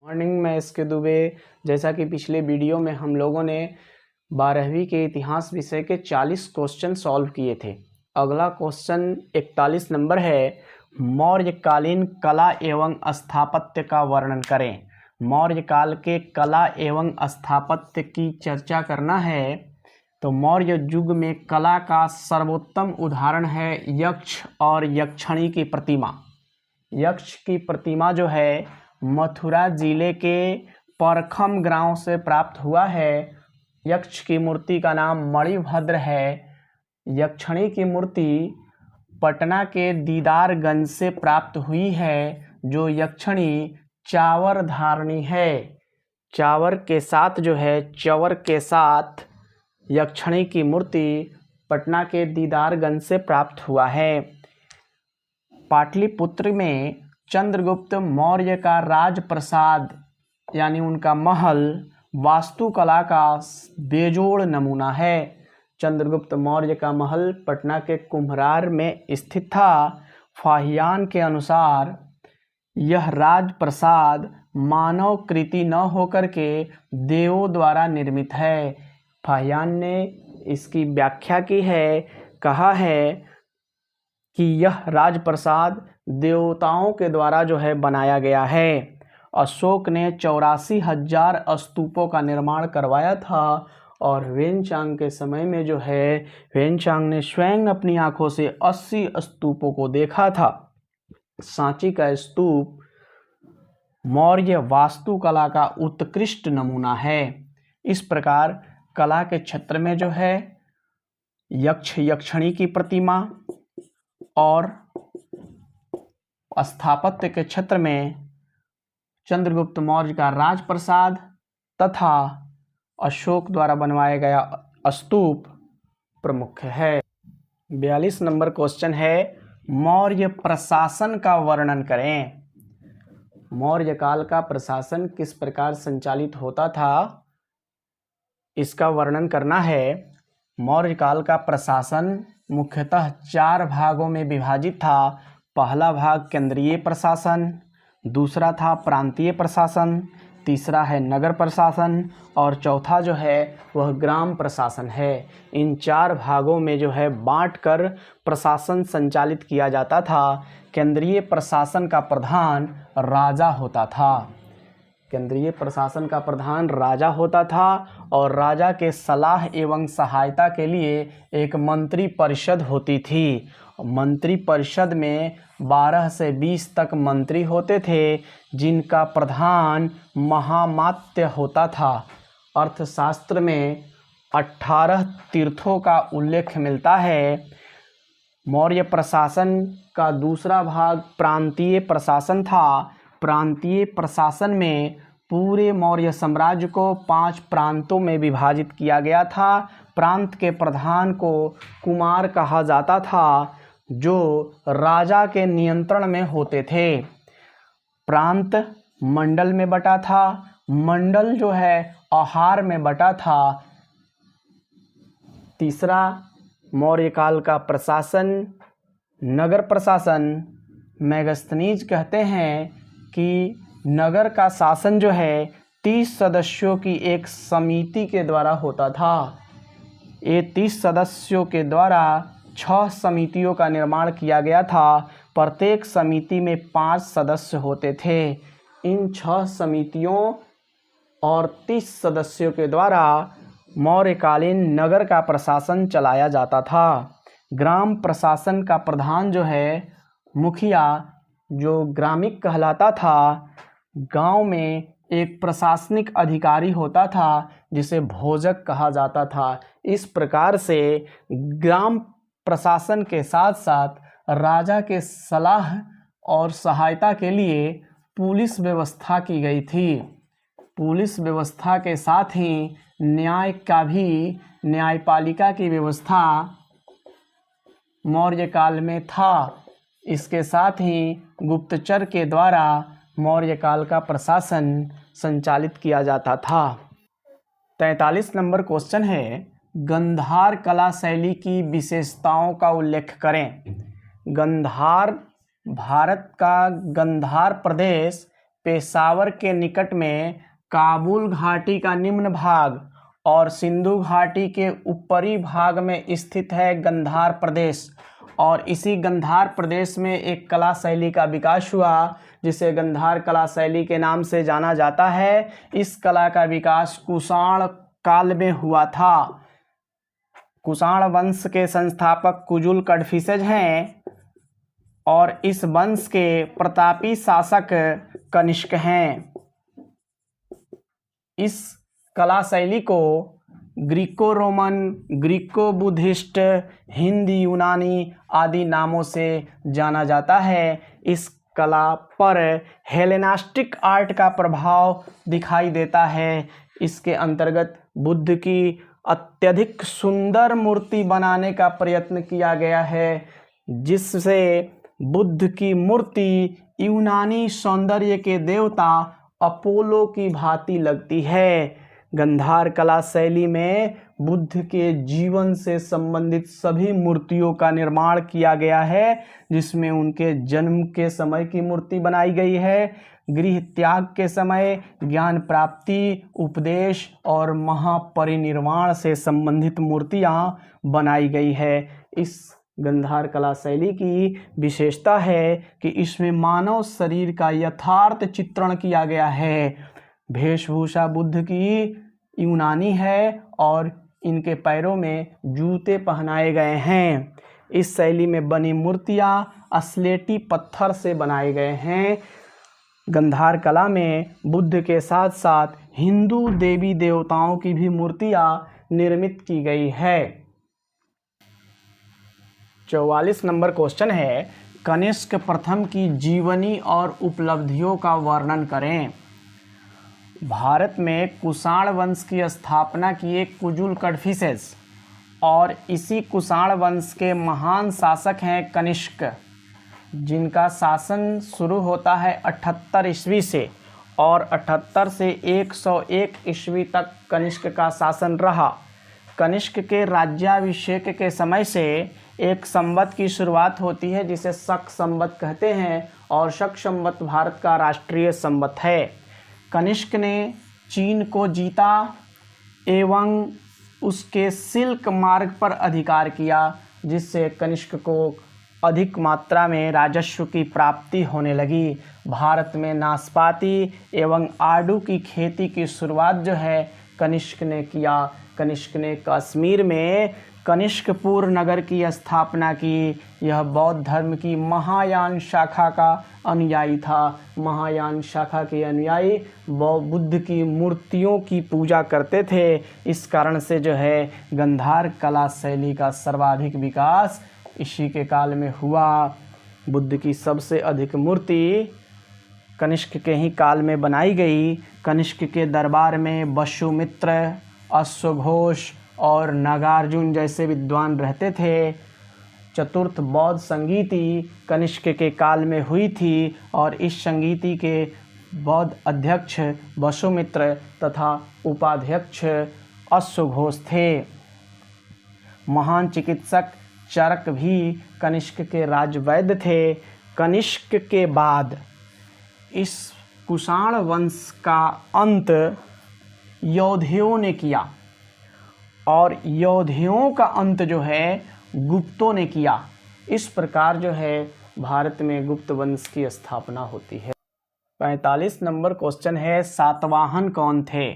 Morning मैं S के दुबे। जैसा कि पिछले वीडियो में हम लोगों ने 12वीं के इतिहास विषय के 40 क्वेश्चन सॉल्व किए थे। अगला क्वेश्चन 41 नंबर है, मौर्यकालीन कला एवं स्थापत्य का वर्णन करें। मौर्य काल के कला एवं स्थापत्य की चर्चा करना है तो मौर्य युग में कला का सर्वोत्तम उदाहरण है यक्ष और यक्षिणी की प्रतिमा। यक्ष की प्रतिमा जो है मथुरा जिले के परखम गांव से प्राप्त हुआ है। यक्ष की मूर्ति का नाम मणिभद्र है। यक्षिणी की मूर्ति पटना के दीदारगंज से प्राप्त हुई है। जो यक्षिणी चावर धारणी है, चावर के साथ जो है चवर के साथ यक्षिणी की मूर्ति पटना के दीदारगंज से प्राप्त हुआ है। पाटलिपुत्र में चंद्रगुप्त मौर्य का राजप्रसाद यानी उनका महल वास्तुकला का बेजोड़ नमूना है। चंद्रगुप्त मौर्य का महल पटना के कुम्हरार में स्थित था। फाहियान के अनुसार यह राजप्रसाद मानव कृति न होकर के देवों द्वारा निर्मित है। फाहियान ने इसकी व्याख्या की है, कहा है कि यह राजप्रसाद देवताओं के द्वारा जो है बनाया गया है। अशोक ने 84,000 स्तूपों का निर्माण करवाया था और वेनचांग के समय में जो है वेनचांग ने स्वयं अपनी आंखों से 80 स्तूपों को देखा था। सांची का स्तूप मौर्य वास्तुकला का उत्कृष्ट नमूना है। इस प्रकार कला के क्षेत्र में जो है यक्ष यक्षिणी की प्रतिमा और स्थापत्य के क्षेत्र में चंद्रगुप्त मौर्य का राजप्रसाद तथा अशोक द्वारा बनवाया गया स्तूप प्रमुख है। 42 नंबर क्वेश्चन है, मौर्य प्रशासन का वर्णन करें। मौर्य काल का प्रशासन किस प्रकार संचालित होता था, इसका वर्णन करना है। मौर्य काल का प्रशासन मुख्यतः 4 भागों में विभाजित था। पहला भाग केंद्रीय प्रशासन, दूसरा था प्रांतीय प्रशासन, तीसरा है नगर प्रशासन और चौथा जो है वह ग्राम प्रशासन है। इन 4 भागों में जो है बांटकर प्रशासन संचालित किया जाता था। केंद्रीय प्रशासन का प्रधान राजा होता था। केंद्रीय प्रशासन का प्रधान राजा होता था और राजा के सलाह एवं सहायता के लिए एक मंत्री परिषद होती थी। मंत्री परिषद में 12 से 20 तक मंत्री होते थे जिनका प्रधान महामात्य होता था। अर्थशास्त्र में 18 तीर्थों का उल्लेख मिलता है। मौर्य प्रशासन का दूसरा भाग प्रांतीय प्रशासन था। प्रांतीय प्रशासन में पूरे मौर्य साम्राज्य को 5 प्रांतों में विभाजित किया गया था। प्रांत के प्रधान को कुमार कहा जाता था जो राजा के नियंत्रण में होते थे। प्रांत मंडल में बटा था। मंडल जो है आहार में बटा था। तीसरा मौर्य काल का प्रशासन नगर प्रशासन। मैगस्थनीज कहते हैं कि नगर का शासन जो है 30 सदस्यों की एक समिति के द्वारा होता था। ये 30 सदस्यों के द्वारा 6 समितियों का निर्माण किया गया था। प्रत्येक समिति में 5 सदस्य होते थे। इन 6 समितियों और 30 सदस्यों के द्वारा मौर्यकालीन नगर का प्रशासन चलाया जाता था। ग्राम प्रशासन का प्रधान जो है मुखिया जो ग्रामिक कहलाता था। गांव में एक प्रशासनिक अधिकारी होता था जिसे भोजक कहा जाता था। इस प्रकार से ग्राम प्रशासन के साथ साथ राजा के सलाह और सहायता के लिए पुलिस व्यवस्था की गई थी। पुलिस व्यवस्था के साथ ही न्याय का भी न्यायपालिका की व्यवस्था मौर्य काल में था। इसके साथ ही गुप्तचर के द्वारा मौर्य काल का प्रशासन संचालित किया जाता था। 43 नंबर क्वेश्चन है, गंधार कला शैली की विशेषताओं का उल्लेख करें। गंधार भारत का गंधार प्रदेश पेशावर के निकट में काबुल घाटी का निम्न भाग और सिंधु घाटी के ऊपरी भाग में स्थित है गंधार प्रदेश। और इसी गंधार प्रदेश में एक कला शैली का विकास हुआ जिसे गंधार कला शैली के नाम से जाना जाता है। इस कला का विकास कुषाण काल में हुआ था। कुषाण वंश के संस्थापक कुजुल कडफिसेज हैं और इस वंश के प्रतापी शासक कनिष्क हैं। इस कला शैली को Greco Roman, Greco Buddhist, Hindi, यूनानी आदि नामों से जाना जाता है। इस कला पर हेलेनिस्टिक आर्ट का प्रभाव दिखाई देता है। इसके अंतर्गत बुद्ध की अत्यधिक सुंदर मूर्ति बनाने का प्रयत्न किया गया है, जिससे बुद्ध की मूर्ति यूनानी सौंदर्य के देवता अपोलो की भांति लगती है। गंधार कला शैली में बुद्ध के जीवन से संबंधित सभी मूर्तियों का निर्माण किया गया है, जिसमें उनके जन्म के समय की मूर्ति बनाई गई है, गृह त्याग के समय, ज्ञान प्राप्ति, उपदेश और महापरिनिर्वाण से संबंधित मूर्तियां बनाई गई है। इस गंधार कला शैली की विशेषता है कि इसमें मानव शरीर का यथार्थ चित्रण किया गया है। वेशभूषा बुद्ध की यूनानी है और इनके पैरों में जूते पहनाए गए हैं। इस शैली में बनी मूर्तियां स्लेटी पत्थर से बनाए गए हैं। गंधार कला में बुद्ध के साथ साथ हिंदू देवी देवताओं की भी मूर्तियां निर्मित की गई है। 44 नंबर क्वेश्चन है, कनिष्क प्रथम की जीवनी और उपलब्धियों का वर्णन करें। भारत में कुषाण वंश की स्थापना किए कुजुल कडफिसेज और इसी कुषाण वंश के महान शासक हैं कनिष्क, जिनका शासन शुरू होता है 78 ईस्वी से और 78 से 101 ईस्वी तक कनिष्क का शासन रहा। कनिष्क के राज्याभिषेक के समय से एक संवत की शुरुआत होती है जिसे शक संवत कहते हैं और शक संवत भारत का राष्ट्रीय संवत है। कनिष्क ने चीन को जीता एवं उसके सिल्क मार्ग पर अधिकार किया, जिससे कनिष्क को अधिक मात्रा में राजस्व की प्राप्ति होने लगी। भारत में नाशपाती एवं आड़ू की खेती की शुरुआत जो है कनिष्क ने किया। कनिष्क ने कश्मीर में कनिष्कपुर नगर की स्थापना की। यह बौद्ध धर्म की महायान शाखा का अनुयायी था। महायान शाखा के अनुयायी बुद्ध की मूर्तियों की पूजा करते थे। इस कारण से जो है गंधार कला शैली का सर्वाधिक विकास इसी के काल में हुआ। बुद्ध की सबसे अधिक मूर्ति कनिष्क के ही काल में बनाई गई। कनिष्क के दरबार में वसुमित्र, अश्वघोष और नागार्जुन जैसे विद्वान रहते थे। चतुर्थ बौद्ध संगीति कनिष्क के काल में हुई थी और इस संगीति के बौद्ध अध्यक्ष वसुमित्र तथा उपाध्यक्ष अश्वघोष थे। महान चिकित्सक चरक भी कनिष्क के राजवैद्य थे। कनिष्क के बाद इस कुषाण वंश का अंत यौधेयों ने किया और यौधेयों का अंत जो है गुप्तों ने किया। इस प्रकार जो है भारत में गुप्त वंश की स्थापना होती है। 45 नंबर क्वेश्चन है, सातवाहन कौन थे?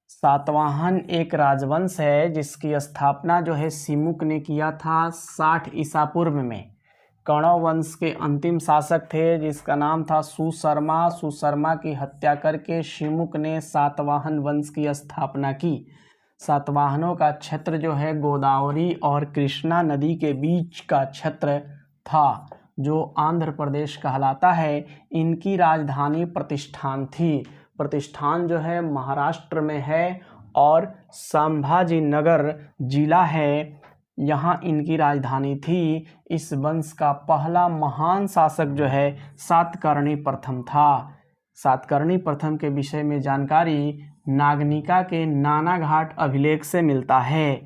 सातवाहन एक राजवंश है जिसकी स्थापना जो है सिमुक ने किया था 60 ईसा पूर्व में। कण्व वंश के अंतिम शासक थे जिसका नाम था सुशर्मा। सुशर्मा की हत्या करके सिमुक ने सातवाहन वंश की स्थापना की। सातवाहनों का क्षेत्र जो है गोदावरी और कृष्णा नदी के बीच का क्षेत्र था जो आंध्र प्रदेश कहलाता है। इनकी राजधानी प्रतिष्ठान थी। प्रतिष्ठान जो है महाराष्ट्र में है और संभाजी नगर जिला है, यहाँ इनकी राजधानी थी। इस वंश का पहला महान शासक जो है सातकर्णी प्रथम था। सातकर्णी प्रथम के विषय में जानकारी नागनिका के नानाघाट अभिलेख से मिलता है।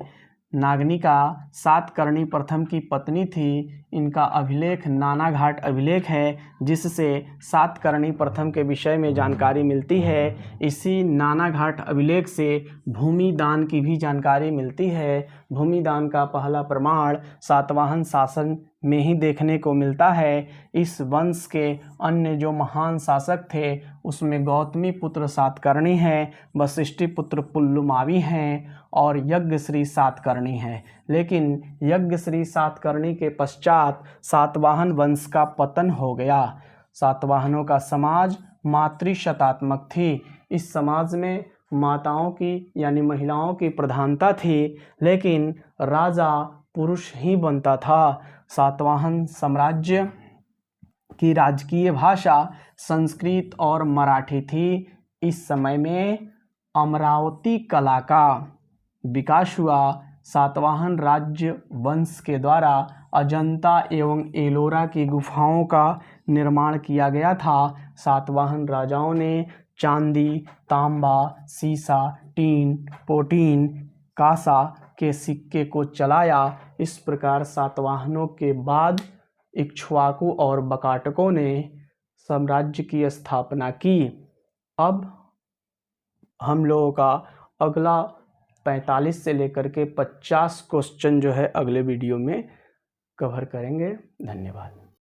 नागनिका सातकर्णी प्रथम की पत्नी थी। इनका अभिलेख नानाघाट अभिलेख है, जिससे सातकर्णी प्रथम के विषय में जानकारी मिलती है। इसी नानाघाट अभिलेख से भूमि दान की भी जानकारी मिलती है। भूमि दान का पहला प्रमाण सातवाहन शासन में ही देखने को मिलता है। इस वंश के अन्य जो महान शासक थे उसमें गौतमी पुत्र सातकर्णी हैं, वशिष्ठी पुत्र पुल्लुमावी हैं और यज्ञश्री सातकर्णी हैं। लेकिन यज्ञश्री सातकर्णी के पश्चात सातवाहन वंश का पतन हो गया। सातवाहनों का समाज मातृशतात्मक थी। इस समाज में माताओं की यानी महिलाओं की प्रधानता थी, लेकिन राजा पुरुष ही बनता था। सातवाहन साम्राज्य की राजकीय भाषा संस्कृत और मराठी थी। इस समय में अमरावती कला का विकास हुआ। सातवाहन राज्य वंश के द्वारा अजंता एवं एलोरा की गुफाओं का निर्माण किया गया था। सातवाहन राजाओं ने चांदी, तांबा, सीसा, टीन, पोटीन, कांसा के सिक्के को चलाया। इस प्रकार सातवाहनों के बाद इक्ष्वाकु और बकाटकों ने साम्राज्य की स्थापना की। अब हम लोगों का अगला 45 से लेकर के 50 क्वेश्चन जो है अगले वीडियो में कवर करेंगे। धन्यवाद।